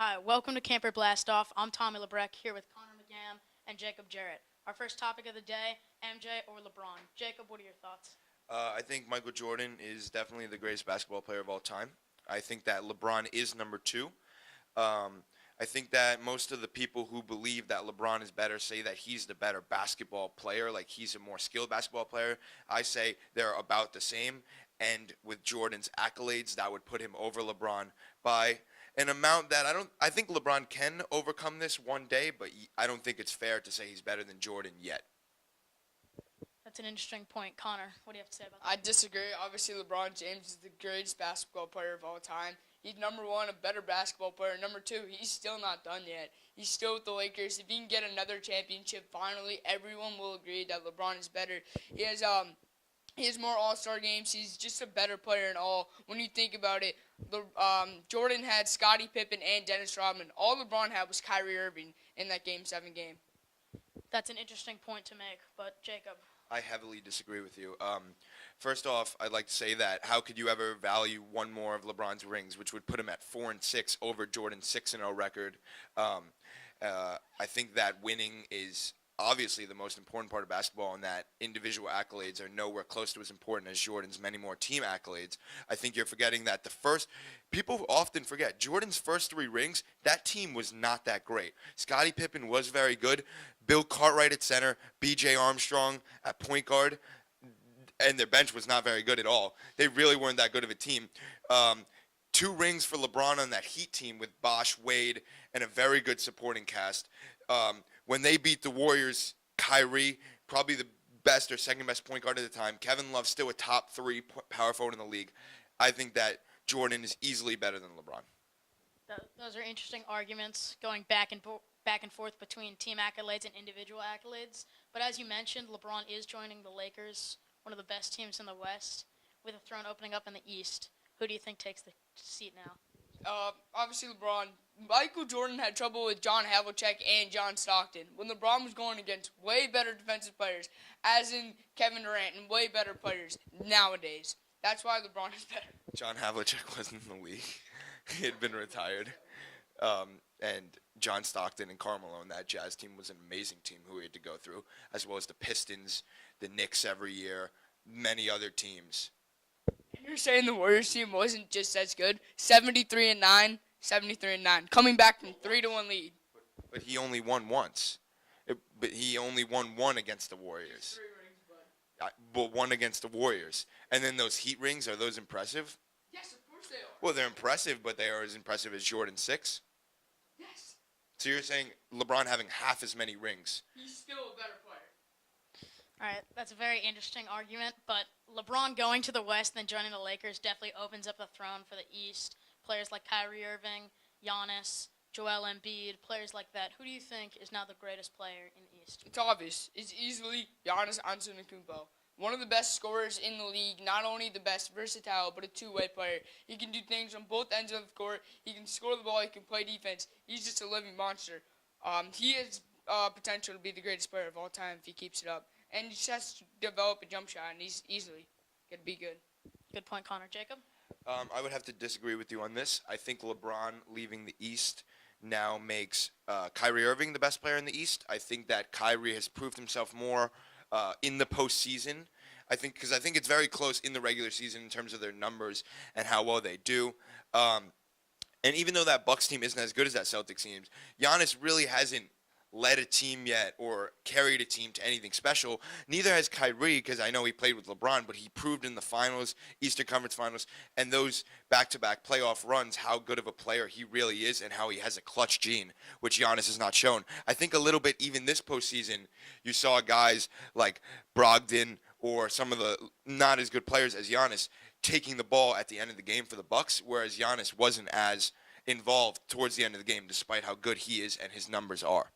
Hi, welcome to Camper Blast Off. I'm Tommy Lebrecht here with Connor McGam and Jacob Jarrett. Our first topic of the day, MJ or LeBron. Jacob, what are your thoughts? I think Michael Jordan is definitely the greatest basketball player of all time. I think that LeBron is number two. I think that most of the people who believe that LeBron is better say that he's the better basketball player, like he's a more skilled basketball player. I say they're about the same, and with Jordan's accolades, that would put him over LeBron by an amount that I think LeBron can overcome this one day, but I don't think it's fair to say he's better than Jordan yet. That's an interesting point. Connor, what do you have to say about that? I disagree. Obviously, LeBron James is the greatest basketball player of all time. He's number one, a better basketball player. Number two, he's still not done yet. He's still with the Lakers. If he can get another championship, finally, everyone will agree that LeBron is better. He has more All-Star games. He's just a better player in all. When you think about it, Jordan had Scottie Pippen and Dennis Rodman. All LeBron had was Kyrie Irving in that Game 7 game. That's an interesting point to make, but Jacob. I heavily disagree with you. First off, I'd like to say that how could you ever value one more of LeBron's rings, which would put him at 4-6 over Jordan's 6-0 record? I think that winning is obviously the most important part of basketball, and that individual accolades are nowhere close to as important as Jordan's many more team accolades. I think you're forgetting that people often forget Jordan's first three rings, that team was not that great. Scottie Pippen was very good. Bill Cartwright at center, B.J. Armstrong at point guard, and their bench was not very good at all. They really weren't that good of a team. Two rings for LeBron on that Heat team with Bosh, Wade, and a very good supporting cast. When they beat the Warriors, Kyrie, probably the best or second best point guard at the time. Kevin Love still a top three power forward in the league. I think that Jordan is easily better than LeBron. Those are interesting arguments going back and forth between team accolades and individual accolades. But as you mentioned, LeBron is joining the Lakers, one of the best teams in the West, with a throne opening up in the East. Who do you think takes the seat now? Obviously, LeBron. Michael Jordan had trouble with John Havlicek and John Stockton when LeBron was going against way better defensive players, as in Kevin Durant, and way better players nowadays. That's why LeBron is better. John Havlicek wasn't in the league. He had been retired. And John Stockton and Karl Malone, that Jazz team was an amazing team who we had to go through, as well as the Pistons, the Knicks every year, many other teams. You're saying the Warriors team wasn't just as good? 73-9, 73-9, coming back from 3-1 lead. But he only won once. But he only won one against the Warriors. 3 rings, bud. But one against the Warriors. And then those Heat rings, are those impressive? Yes, of course they are. Well, they're impressive, but they are as impressive as Jordan's 6. Yes. So you're saying LeBron having half as many rings. He's still a better player. All right, that's a very interesting argument, but LeBron going to the West and then joining the Lakers definitely opens up the throne for the East. Players like Kyrie Irving, Giannis, Joel Embiid, players like that. Who do you think is now the greatest player in the East? It's obvious. It's easily Giannis Antetokounmpo. One of the best scorers in the league, not only the best versatile, but a two-way player. He can do things on both ends of the court. He can score the ball. He can play defense. He's just a living monster. He has potential to be the greatest player of all time if he keeps it up. And he just has to develop a jump shot, and he's easily going to be good. Good point, Connor. Jacob? I would have to disagree with you on this. I think LeBron leaving the East now makes Kyrie Irving the best player in the East. I think that Kyrie has proved himself more in the postseason. I think it's very close in the regular season in terms of their numbers and how well they do. And even though that Bucks team isn't as good as that Celtics team, Giannis really hasn't led a team yet or carried a team to anything special. Neither has Kyrie, because I know he played with LeBron, but he proved in the finals, Eastern Conference Finals, and those back-to-back playoff runs how good of a player he really is and how he has a clutch gene, which Giannis has not shown. I think a little bit even this postseason, you saw guys like Brogdon or some of the not as good players as Giannis taking the ball at the end of the game for the Bucks, whereas Giannis wasn't as involved towards the end of the game despite how good he is and his numbers are.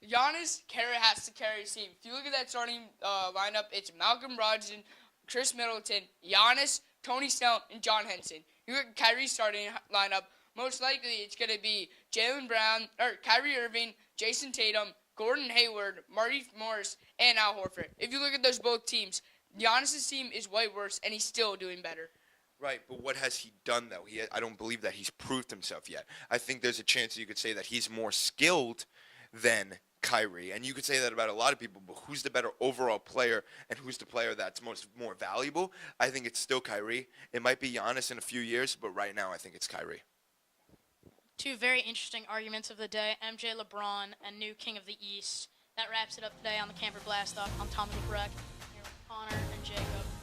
Giannis has to carry his team. If you look at that starting lineup, it's Malcolm Brogdon, Chris Middleton, Giannis, Tony Snell, and John Henson. You look at Kyrie's starting lineup, most likely it's going to be Kyrie Irving, Jason Tatum, Gordon Hayward, Marty Morris, and Al Horford. If you look at those both teams, Giannis' team is way worse, and he's still doing better. Right, but what has he done though? I don't believe that he's proved himself yet. I think there's a chance that you could say that he's more skilled than Kyrie, and you could say that about a lot of people. But who's the better overall player, and who's the player that's more valuable? I think it's still Kyrie. It might be Giannis in a few years, but right now I think it's Kyrie. Two very interesting arguments of the day: MJ, LeBron, and new King of the East. That wraps it up today on the Camper Blast Off. I'm Tommy LeBrecht, here with Connor and Jacob.